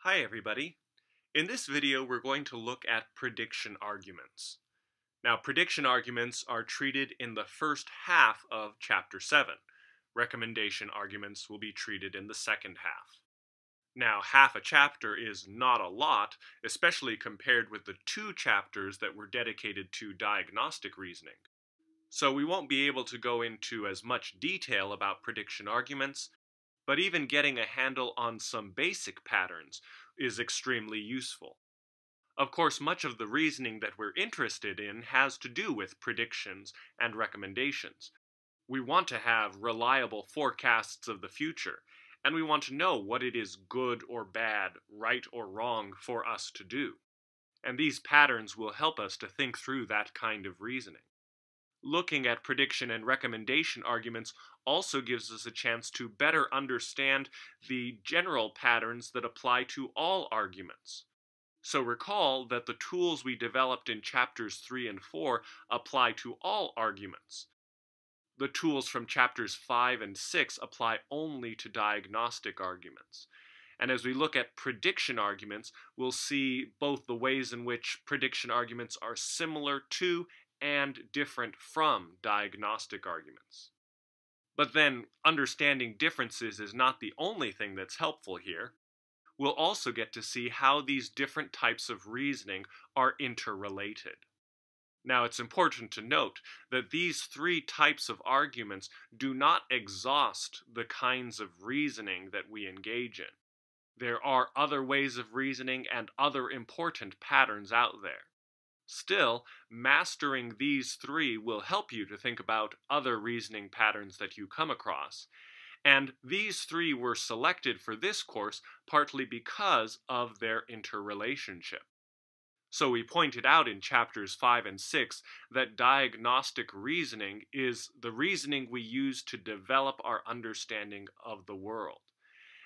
Hi everybody. In this video we're going to look at prediction arguments. Now prediction arguments are treated in the first half of chapter 7. Recommendation arguments will be treated in the second half. Now half a chapter is not a lot, especially compared with the 2 chapters that were dedicated to diagnostic reasoning. So we won't be able to go into as much detail about prediction arguments, but even getting a handle on some basic patterns is extremely useful. Of course, much of the reasoning that we're interested in has to do with predictions and recommendations. We want to have reliable forecasts of the future, and we want to know what it is good or bad, right or wrong for us to do. And these patterns will help us to think through that kind of reasoning. Looking at prediction and recommendation arguments also gives us a chance to better understand the general patterns that apply to all arguments. So recall that the tools we developed in chapters 3 and 4 apply to all arguments. The tools from chapters 5 and 6 apply only to diagnostic arguments. And as we look at prediction arguments, we'll see both the ways in which prediction arguments are similar to and different from diagnostic arguments. But then, understanding differences is not the only thing that's helpful here. We'll also get to see how these different types of reasoning are interrelated. Now, it's important to note that these 3 types of arguments do not exhaust the kinds of reasoning that we engage in. There are other ways of reasoning and other important patterns out there. Still, mastering these 3 will help you to think about other reasoning patterns that you come across. And these 3 were selected for this course partly because of their interrelationship. So we pointed out in chapters 5 and 6 that diagnostic reasoning is the reasoning we use to develop our understanding of the world.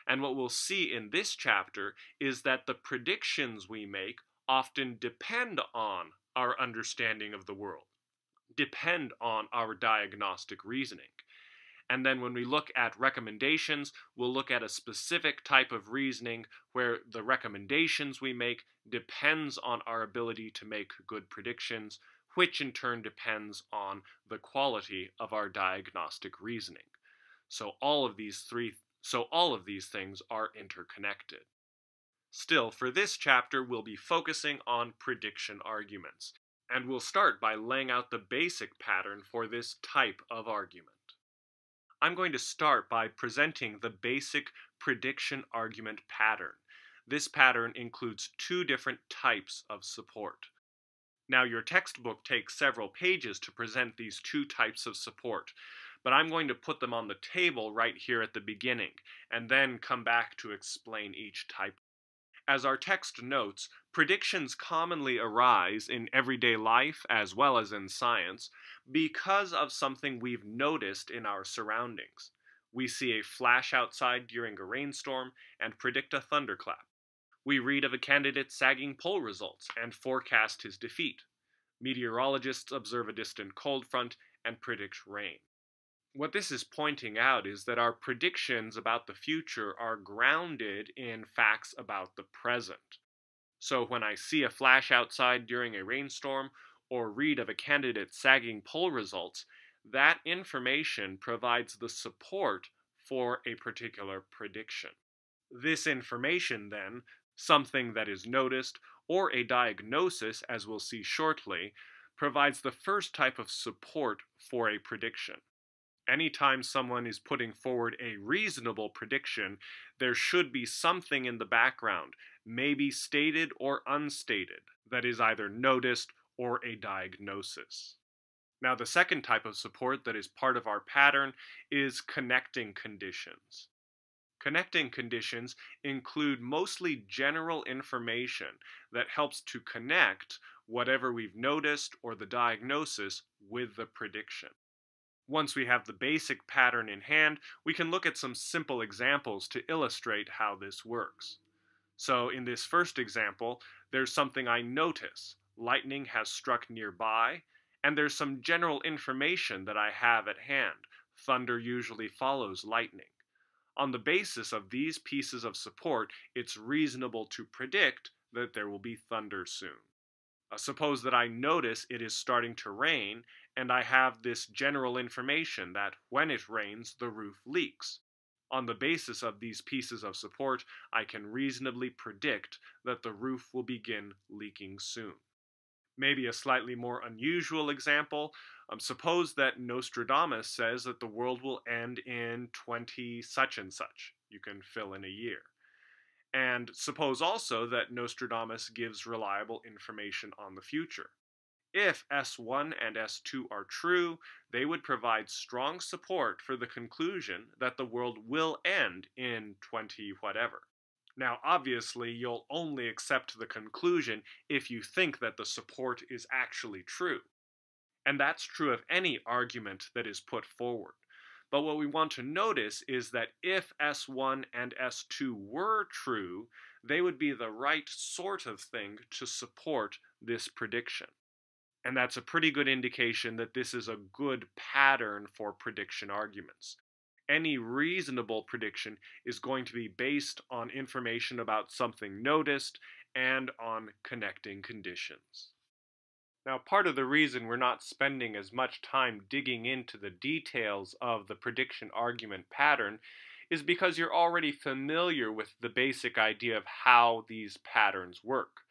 And what we'll see in this chapter is that the predictions we make often depend on our understanding of the world, depend on our diagnostic reasoning. And then when we look at recommendations, we'll look at a specific type of reasoning where the recommendations we make depends on our ability to make good predictions, which in turn depends on the quality of our diagnostic reasoning. So all of these things are interconnected. Still, for this chapter, we'll be focusing on prediction arguments, and we'll start by laying out the basic pattern for this type of argument. I'm going to start by presenting the basic prediction argument pattern. This pattern includes 2 different types of support. Now, your textbook takes several pages to present these 2 types of support, but I'm going to put them on the table right here at the beginning, and then come back to explain each type. As our text notes, predictions commonly arise in everyday life as well as in science because of something we've noticed in our surroundings. We see a flash outside during a rainstorm and predict a thunderclap. We read of a candidate sagging poll results and forecast his defeat. Meteorologists observe a distant cold front and predict rain. What this is pointing out is that our predictions about the future are grounded in facts about the present. So when I see a flash outside during a rainstorm or read of a candidate sagging poll results, that information provides the support for a particular prediction. This information then, something that is noticed, or a diagnosis, as we'll see shortly, provides the first type of support for a prediction. Anytime someone is putting forward a reasonable prediction, there should be something in the background, maybe stated or unstated, that is either noticed or a diagnosis. Now, the second type of support that is part of our pattern is connecting conditions. Connecting conditions include mostly general information that helps to connect whatever we've noticed or the diagnosis with the prediction. Once we have the basic pattern in hand, we can look at some simple examples to illustrate how this works. So in this first example, there's something I notice. Lightning has struck nearby, and there's some general information that I have at hand. Thunder usually follows lightning. On the basis of these pieces of support, it's reasonable to predict that there will be thunder soon. Suppose that I notice it is starting to rain, and I have this general information that when it rains, the roof leaks. On the basis of these pieces of support, I can reasonably predict that the roof will begin leaking soon. Maybe a slightly more unusual example, suppose that Nostradamus says that the world will end in 20 such and such. You can fill in a year. And suppose also that Nostradamus gives reliable information on the future. If S1 and S2 are true, they would provide strong support for the conclusion that the world will end in 20 whatever. Now, obviously, you'll only accept the conclusion if you think that the support is actually true. And that's true of any argument that is put forward. But what we want to notice is that if S1 and S2 were true, they would be the right sort of thing to support this prediction. And that's a pretty good indication that this is a good pattern for prediction arguments. Any reasonable prediction is going to be based on information about something noticed and on connecting conditions. Now, part of the reason we're not spending as much time digging into the details of the prediction argument pattern is because you're already familiar with the basic idea of how these patterns work.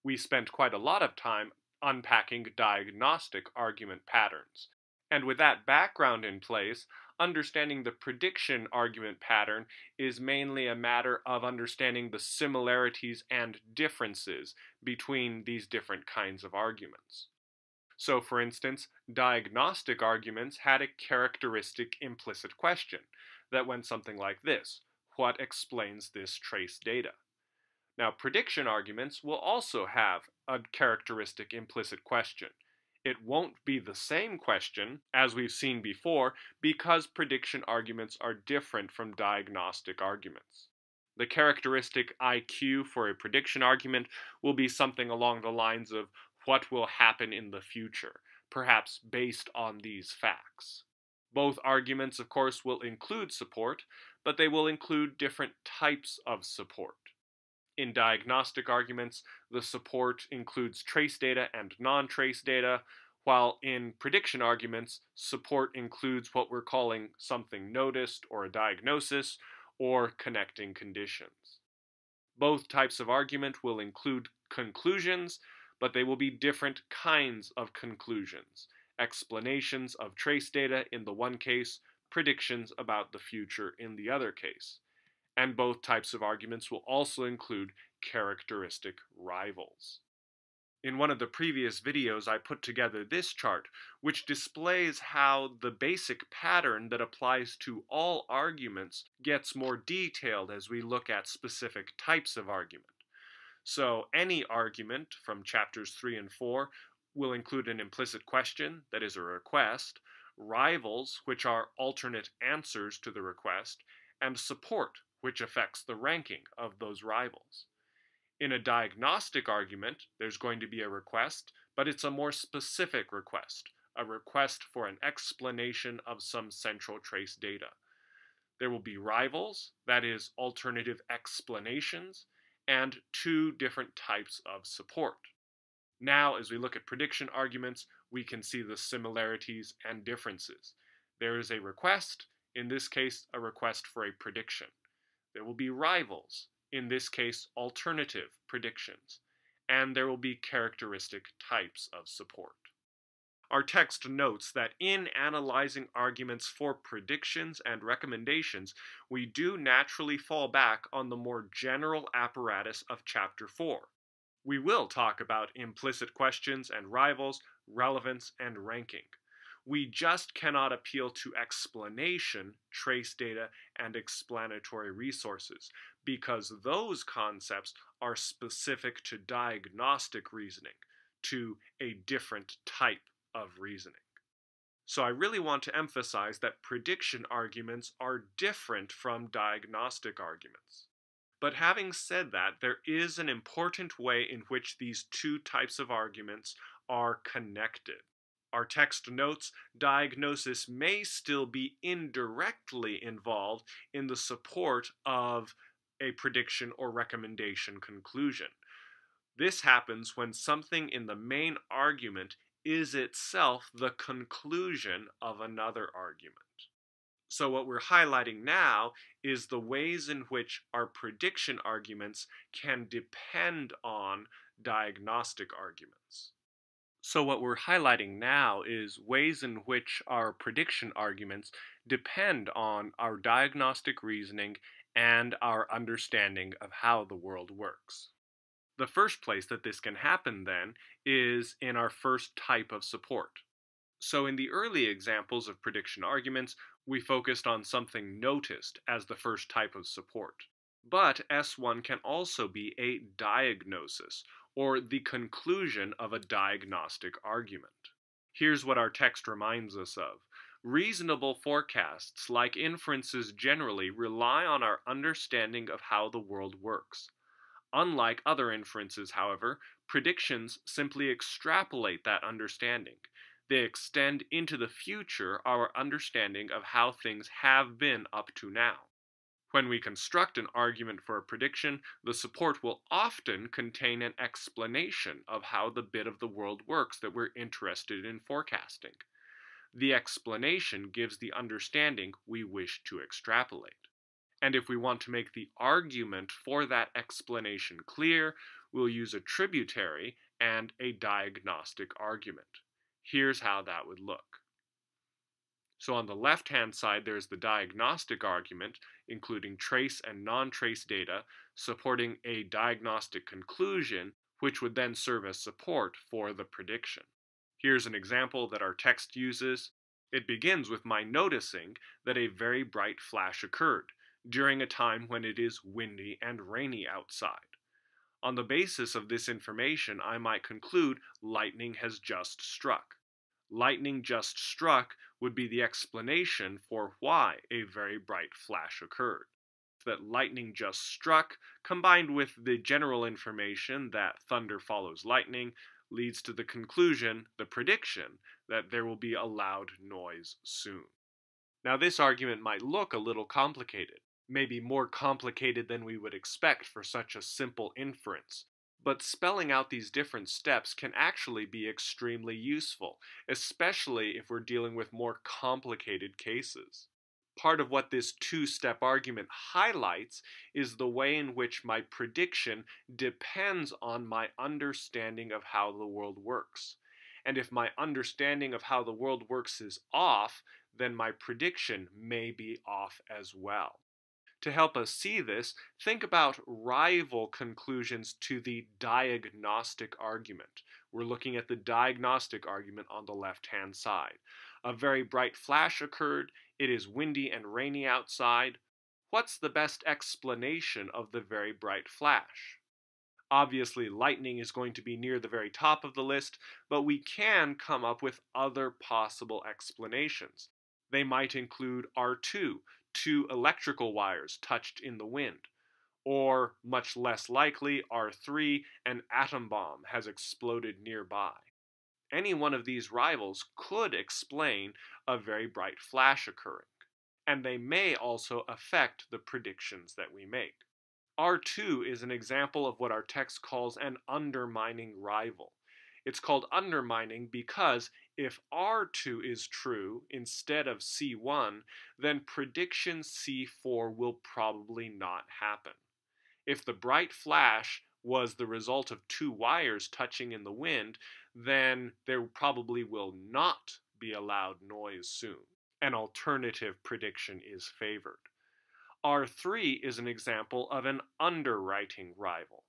We spent quite a lot of time unpacking diagnostic argument patterns. And with that background in place, understanding the prediction argument pattern is mainly a matter of understanding the similarities and differences between these different kinds of arguments. So, for instance, diagnostic arguments had a characteristic implicit question that went something like this: what explains this trace data? Now, prediction arguments will also have a characteristic implicit question. It won't be the same question as we've seen before because prediction arguments are different from diagnostic arguments. The characteristic IQ for a prediction argument will be something along the lines of what will happen in the future, perhaps based on these facts. Both arguments, of course, will include support, but they will include different types of support. In diagnostic arguments, the support includes trace data and non-trace data, while in prediction arguments, support includes what we're calling something noticed or a diagnosis or connecting conditions. Both types of argument will include conclusions, but they will be different kinds of conclusions. Explanations of trace data in the one case, predictions about the future in the other case. And both types of arguments will also include characteristic rivals. In one of the previous videos, I put together this chart, which displays how the basic pattern that applies to all arguments gets more detailed as we look at specific types of argument. So any argument from chapters 3 and 4 will include an implicit question, that is a request, rivals, which are alternate answers to the request, and support, which affects the ranking of those rivals. In a diagnostic argument, there's going to be a request, but it's a more specific request, a request for an explanation of some central trace data. There will be rivals, that is, alternative explanations, and two different types of support. Now, as we look at prediction arguments, we can see the similarities and differences. There is a request, in this case, a request for a prediction. There will be rivals, in this case, alternative predictions, and there will be characteristic types of support. Our text notes that in analyzing arguments for predictions and recommendations, we do naturally fall back on the more general apparatus of Chapter 4. We will talk about implicit questions and rivals, relevance, and ranking. We just cannot appeal to explanation, trace data, and explanatory resources, because those concepts are specific to diagnostic reasoning, to a different type of reasoning. So I really want to emphasize that prediction arguments are different from diagnostic arguments. But having said that, there is an important way in which these two types of arguments are connected. Our text notes diagnosis may still be indirectly involved in the support of a prediction or recommendation conclusion. This happens when something in the main argument is itself the conclusion of another argument. So what we're highlighting now is the ways in which our prediction arguments can depend on diagnostic arguments. So what we're highlighting now is ways in which our prediction arguments depend on our diagnostic reasoning and our understanding of how the world works. The first place that this can happen, then, is in our first type of support. So in the early examples of prediction arguments, we focused on something noticed as the first type of support. But S1 can also be a diagnosis, or the conclusion of a diagnostic argument. Here's what our text reminds us of. Reasonable forecasts, like inferences generally, rely on our understanding of how the world works. Unlike other inferences, however, predictions simply extrapolate that understanding. They extend into the future our understanding of how things have been up to now. When we construct an argument for a prediction, the support will often contain an explanation of how the bit of the world works that we're interested in forecasting. The explanation gives the understanding we wish to extrapolate. And if we want to make the argument for that explanation clear, we'll use a tributary and a diagnostic argument. Here's how that would look. So on the left-hand side, there's the diagnostic argument, including trace and non-trace data, supporting a diagnostic conclusion, which would then serve as support for the prediction. Here's an example that our text uses. It begins with my noticing that a very bright flash occurred during a time when it is windy and rainy outside. On the basis of this information, I might conclude lightning has just struck. Lightning just struck would be the explanation for why a very bright flash occurred. That lightning just struck, combined with the general information that thunder follows lightning, leads to the conclusion, the prediction, that there will be a loud noise soon. Now this argument might look a little complicated, maybe more complicated than we would expect for such a simple inference. But spelling out these different steps can actually be extremely useful, especially if we're dealing with more complicated cases. Part of what this two-step argument highlights is the way in which my prediction depends on my understanding of how the world works. And if my understanding of how the world works is off, then my prediction may be off as well. To help us see this, think about rival conclusions to the diagnostic argument. We're looking at the diagnostic argument on the left-hand side. A very bright flash occurred. It is windy and rainy outside. What's the best explanation of the very bright flash? Obviously, lightning is going to be near the very top of the list, but we can come up with other possible explanations. They might include R2, two electrical wires touched in the wind. Or, much less likely, R3, an atom bomb has exploded nearby. Any one of these rivals could explain a very bright flash occurring, and they may also affect the predictions that we make. R2 is an example of what our text calls an undermining rival. It's called undermining because if R2 is true instead of C1, then prediction C4 will probably not happen. If the bright flash was the result of two wires touching in the wind, then there probably will not be a loud noise soon. An alternative prediction is favored. R3 is an example of an underwriting rival.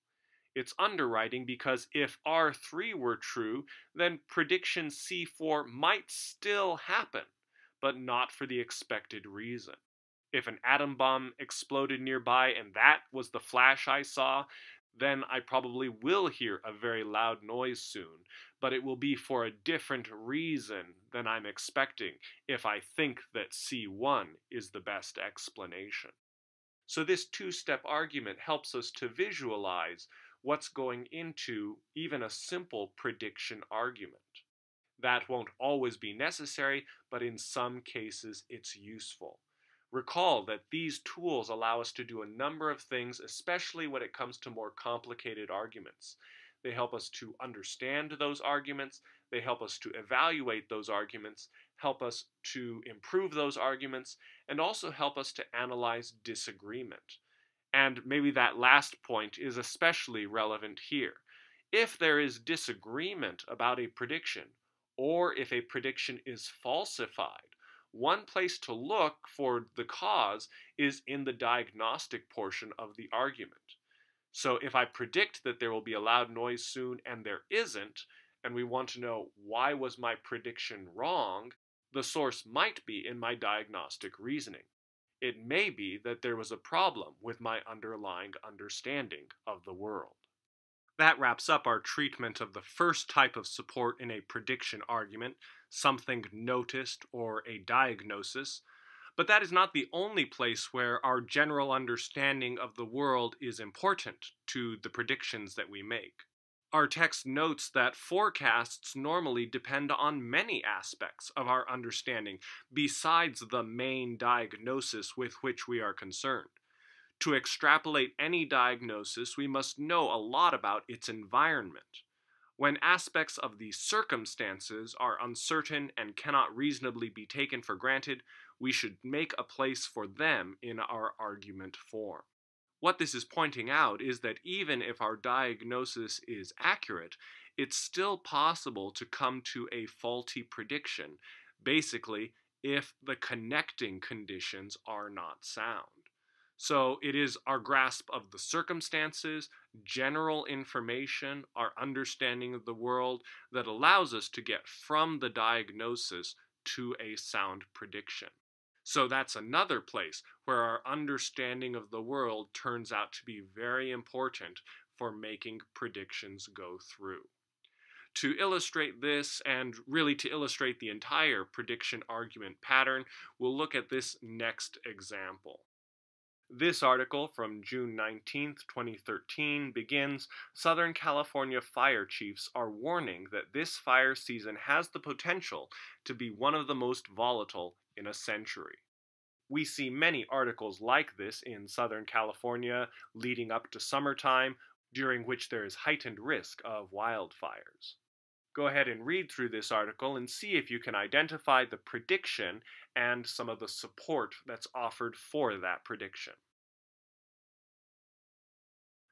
It's underwriting because if R3 were true, then prediction C4 might still happen, but not for the expected reason. If an atom bomb exploded nearby and that was the flash I saw, then I probably will hear a very loud noise soon, but it will be for a different reason than I'm expecting if I think that C1 is the best explanation. So this two-step argument helps us to visualize what's going into even a simple prediction argument. That won't always be necessary, but in some cases it's useful. Recall that these tools allow us to do a number of things, especially when it comes to more complicated arguments. They help us to understand those arguments, they help us to evaluate those arguments, help us to improve those arguments, and also help us to analyze disagreement. And maybe that last point is especially relevant here. If there is disagreement about a prediction, or if a prediction is falsified, one place to look for the cause is in the diagnostic portion of the argument. So if I predict that there will be a loud noise soon and there isn't, and we want to know why was my prediction wrong, the source might be in my diagnostic reasoning. It may be that there was a problem with my underlying understanding of the world. That wraps up our treatment of the first type of support in a prediction argument, something noticed or a diagnosis. But that is not the only place where our general understanding of the world is important to the predictions that we make. Our text notes that forecasts normally depend on many aspects of our understanding besides the main diagnosis with which we are concerned. To extrapolate any diagnosis, we must know a lot about its environment. When aspects of the circumstances are uncertain and cannot reasonably be taken for granted, we should make a place for them in our argument form. What this is pointing out is that even if our diagnosis is accurate, it's still possible to come to a faulty prediction, basically, if the connecting conditions are not sound. So it is our grasp of the circumstances, general information, our understanding of the world that allows us to get from the diagnosis to a sound prediction. So that's another place where our understanding of the world turns out to be very important for making predictions go through. To illustrate this, and really to illustrate the entire prediction argument pattern, we'll look at this next example. This article from June 19, 2013 begins, Southern California fire chiefs are warning that this fire season has the potential to be one of the most volatile in a century. We see many articles like this in Southern California leading up to summertime, during which there is heightened risk of wildfires. Go ahead and read through this article and see if you can identify the prediction and some of the support that's offered for that prediction.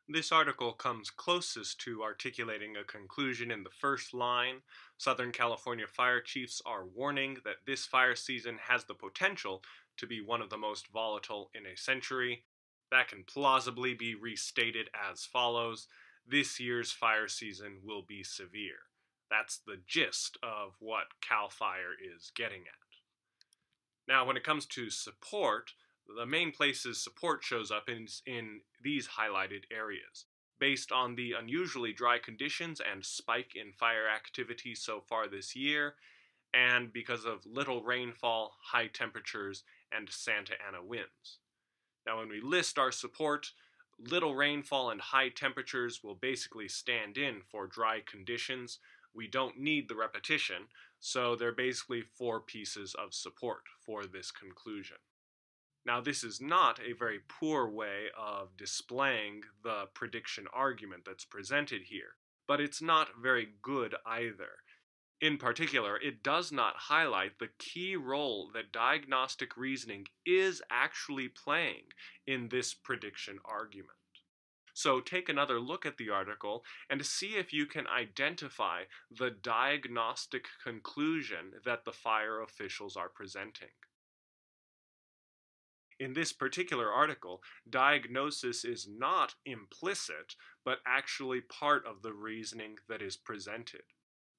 This article comes closest to articulating a conclusion in the first line. Southern California fire chiefs are warning that this fire season has the potential to be one of the most volatile in a century. That can plausibly be restated as follows: this year's fire season will be severe. That's the gist of what CAL FIRE is getting at. Now, when it comes to support, the main places support shows up in these highlighted areas. Based on the unusually dry conditions and spike in fire activity so far this year, and because of little rainfall, high temperatures, and Santa Ana winds. Now, when we list our support, little rainfall and high temperatures will basically stand in for dry conditions. We don't need the repetition, so they're basically 4 pieces of support for this conclusion. Now, this is not a very poor way of displaying the prediction argument that's presented here, but it's not very good either. In particular, it does not highlight the key role that diagnostic reasoning is actually playing in this prediction argument. So take another look at the article and see if you can identify the diagnostic conclusion that the fire officials are presenting. In this particular article, diagnosis is not implicit, but actually part of the reasoning that is presented.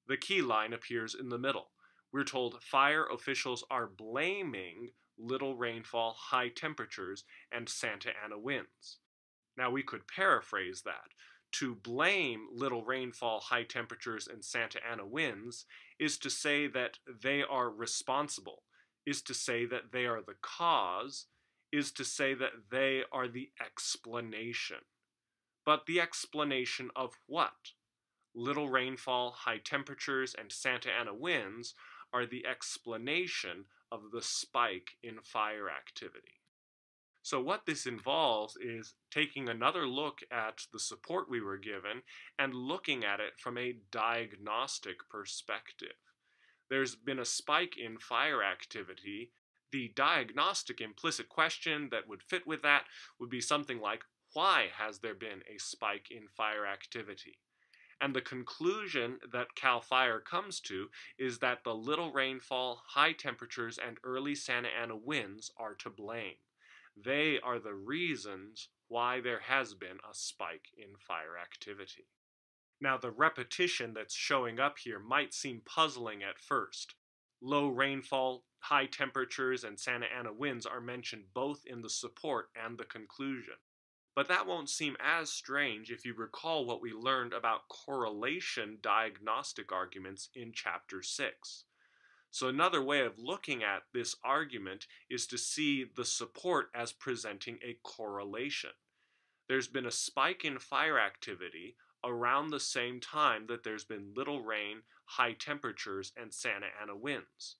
The key line appears in the middle. We're told fire officials are blaming little rainfall, high temperatures, and Santa Ana winds. Now, we could paraphrase that. To blame little rainfall, high temperatures, and Santa Ana winds is to say that they are responsible, is to say that they are the cause, is to say that they are the explanation. But the explanation of what? Little rainfall, high temperatures, and Santa Ana winds are the explanation of the spike in fire activity. So what this involves is taking another look at the support we were given and looking at it from a diagnostic perspective. There's been a spike in fire activity. The diagnostic implicit question that would fit with that would be something like, why has there been a spike in fire activity? And the conclusion that CAL FIRE comes to is that the little rainfall, high temperatures, and early Santa Ana winds are to blame. They are the reasons why there has been a spike in fire activity. Now, the repetition that's showing up here might seem puzzling at first. Low rainfall, high temperatures, and Santa Ana winds are mentioned both in the support and the conclusion. But that won't seem as strange if you recall what we learned about correlation diagnostic arguments in Chapter 6. So another way of looking at this argument is to see the support as presenting a correlation. There's been a spike in fire activity around the same time that there's been little rain, high temperatures, and Santa Ana winds.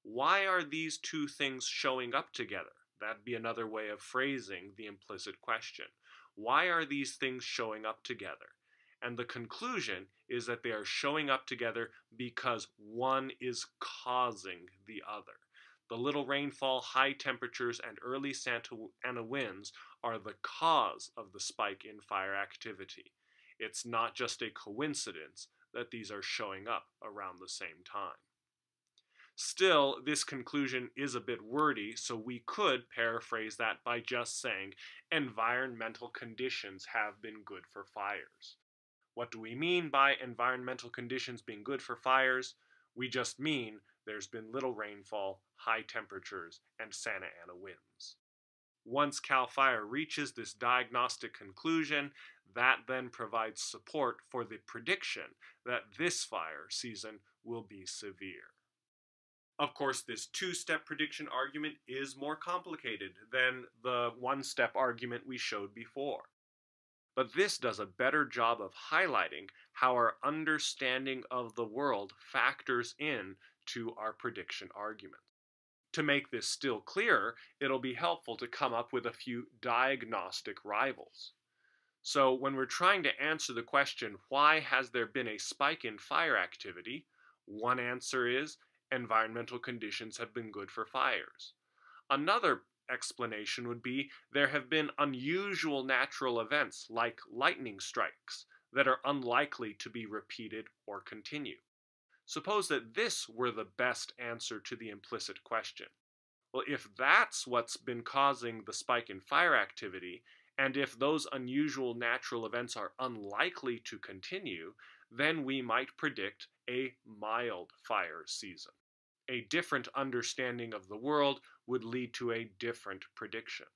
Why are these two things showing up together? That'd be another way of phrasing the implicit question. Why are these things showing up together? And the conclusion is that they are showing up together because one is causing the other. The little rainfall, high temperatures, and early Santa Ana winds are the cause of the spike in fire activity. It's not just a coincidence that these are showing up around the same time. Still, this conclusion is a bit wordy, so we could paraphrase that by just saying, environmental conditions have been good for fires. What do we mean by environmental conditions being good for fires? We just mean there's been little rainfall, high temperatures, and Santa Ana winds. Once CAL FIRE reaches this diagnostic conclusion, that then provides support for the prediction that this fire season will be severe. Of course, this two-step prediction argument is more complicated than the one-step argument we showed before. But this does a better job of highlighting how our understanding of the world factors in to our prediction argument. To make this still clearer, it'll be helpful to come up with a few diagnostic rivals. So when we're trying to answer the question, why has there been a spike in fire activity? One answer is, environmental conditions have been good for fires. Another explanation would be there have been unusual natural events like lightning strikes that are unlikely to be repeated or continue. Suppose that this were the best answer to the implicit question. Well, if that's what's been causing the spike in fire activity, and if those unusual natural events are unlikely to continue, then we might predict a mild fire season. A different understanding of the world would lead to a different prediction.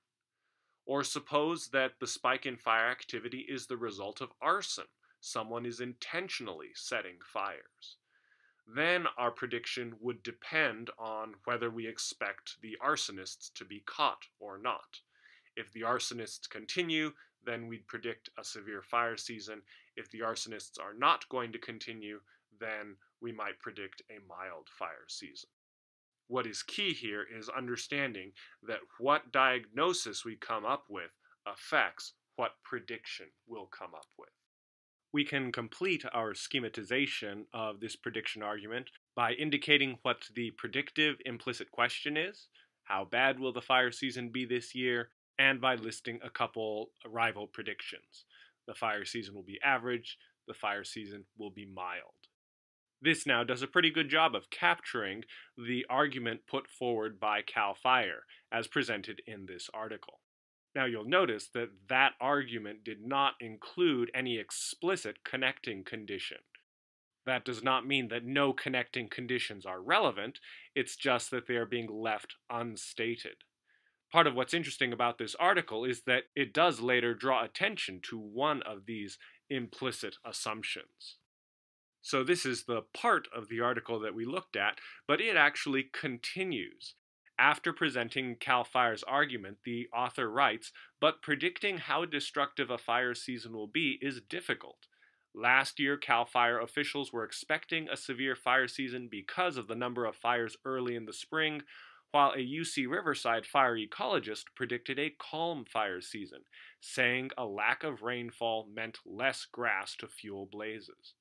Or suppose that the spike in fire activity is the result of arson. Someone is intentionally setting fires. Then our prediction would depend on whether we expect the arsonists to be caught or not. If the arsonists continue, then we'd predict a severe fire season. If the arsonists are not going to continue, then we might predict a mild fire season. What is key here is understanding that what diagnosis we come up with affects what prediction we'll come up with. We can complete our schematization of this prediction argument by indicating what the predictive implicit question is, how bad will the fire season be this year, and by listing a couple rival predictions. The fire season will be average, the fire season will be mild. This now does a pretty good job of capturing the argument put forward by CAL FIRE as presented in this article. Now you'll notice that that argument did not include any explicit connecting condition. That does not mean that no connecting conditions are relevant, it's just that they are being left unstated. Part of what's interesting about this article is that it does later draw attention to one of these implicit assumptions. So this is the part of the article that we looked at, but it actually continues. After presenting CAL FIRE's argument, the author writes, "But predicting how destructive a fire season will be is difficult. Last year, CAL FIRE officials were expecting a severe fire season because of the number of fires early in the spring, while a UC Riverside fire ecologist predicted a calm fire season, saying a lack of rainfall meant less grass to fuel blazes.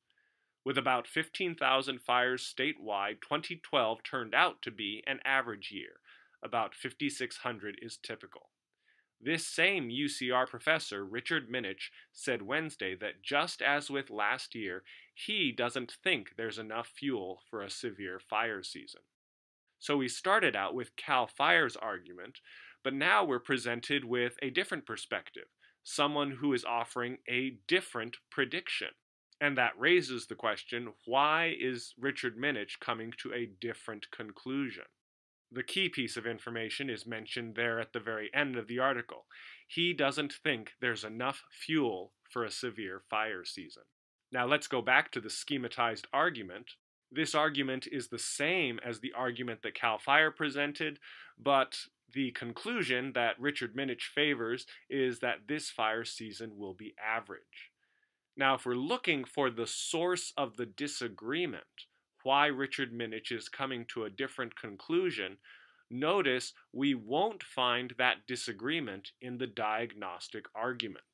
With about 15,000 fires statewide, 2012 turned out to be an average year. About 5,600 is typical. This same UCR professor, Richard Minich, said Wednesday that just as with last year, he doesn't think there's enough fuel for a severe fire season. So we started out with CAL FIRE's argument, but now we're presented with a different perspective, someone who is offering a different prediction. And that raises the question, why is Richard Minich coming to a different conclusion? The key piece of information is mentioned there at the very end of the article. He doesn't think there's enough fuel for a severe fire season. Now let's go back to the schematized argument. This argument is the same as the argument that CAL FIRE presented, but the conclusion that Richard Minich favors is that this fire season will be average. Now, if we're looking for the source of the disagreement, why Richard Minich is coming to a different conclusion, notice we won't find that disagreement in the diagnostic argument.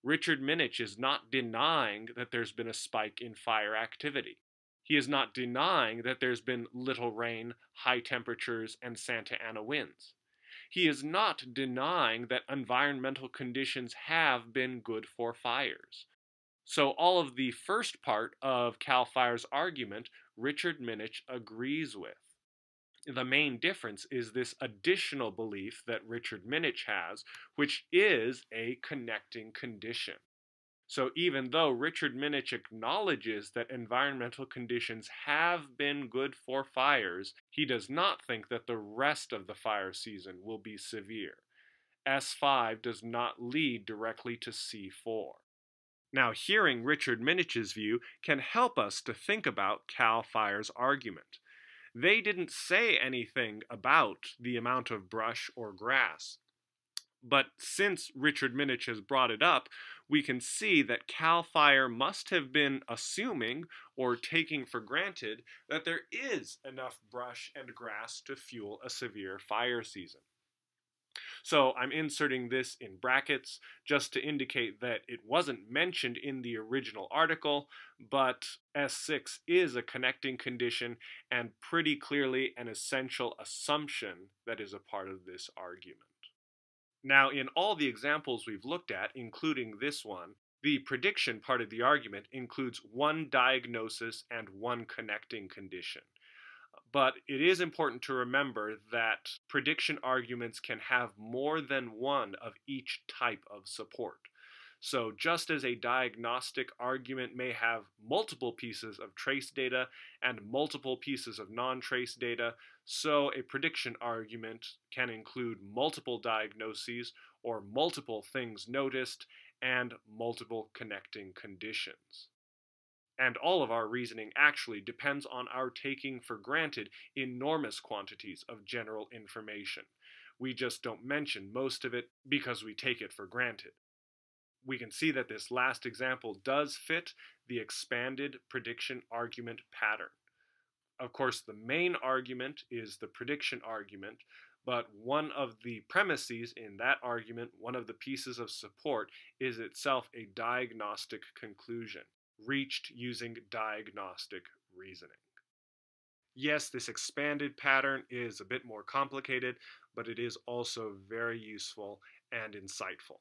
Richard Minich is not denying that there's been a spike in fire activity. He is not denying that there's been little rain, high temperatures, and Santa Ana winds. He is not denying that environmental conditions have been good for fires. So all of the first part of CAL FIRE's argument, Richard Minich agrees with. The main difference is this additional belief that Richard Minich has, which is a connecting condition. So even though Richard Minich acknowledges that environmental conditions have been good for fires, he does not think that the rest of the fire season will be severe. S5 does not lead directly to C4. Now, hearing Richard Minich's view can help us to think about CAL FIRE's argument. They didn't say anything about the amount of brush or grass. But since Richard Minich has brought it up, we can see that CAL FIRE must have been assuming or taking for granted that there is enough brush and grass to fuel a severe fire season. So I'm inserting this in brackets just to indicate that it wasn't mentioned in the original article, but S6 is a connecting condition and pretty clearly an essential assumption that is a part of this argument. Now, in all the examples we've looked at, including this one, the prediction part of the argument includes one diagnosis and one connecting condition. But it is important to remember that prediction arguments can have more than one of each type of support. So just as a diagnostic argument may have multiple pieces of trace data and multiple pieces of non-trace data, so a prediction argument can include multiple diagnoses or multiple things noticed and multiple connecting conditions. And all of our reasoning actually depends on our taking for granted enormous quantities of general information. We just don't mention most of it because we take it for granted. We can see that this last example does fit the expanded prediction argument pattern. Of course, the main argument is the prediction argument, but one of the premises in that argument, one of the pieces of support, is itself a diagnostic conclusion, reached using diagnostic reasoning. Yes, this expanded pattern is a bit more complicated, but it is also very useful and insightful.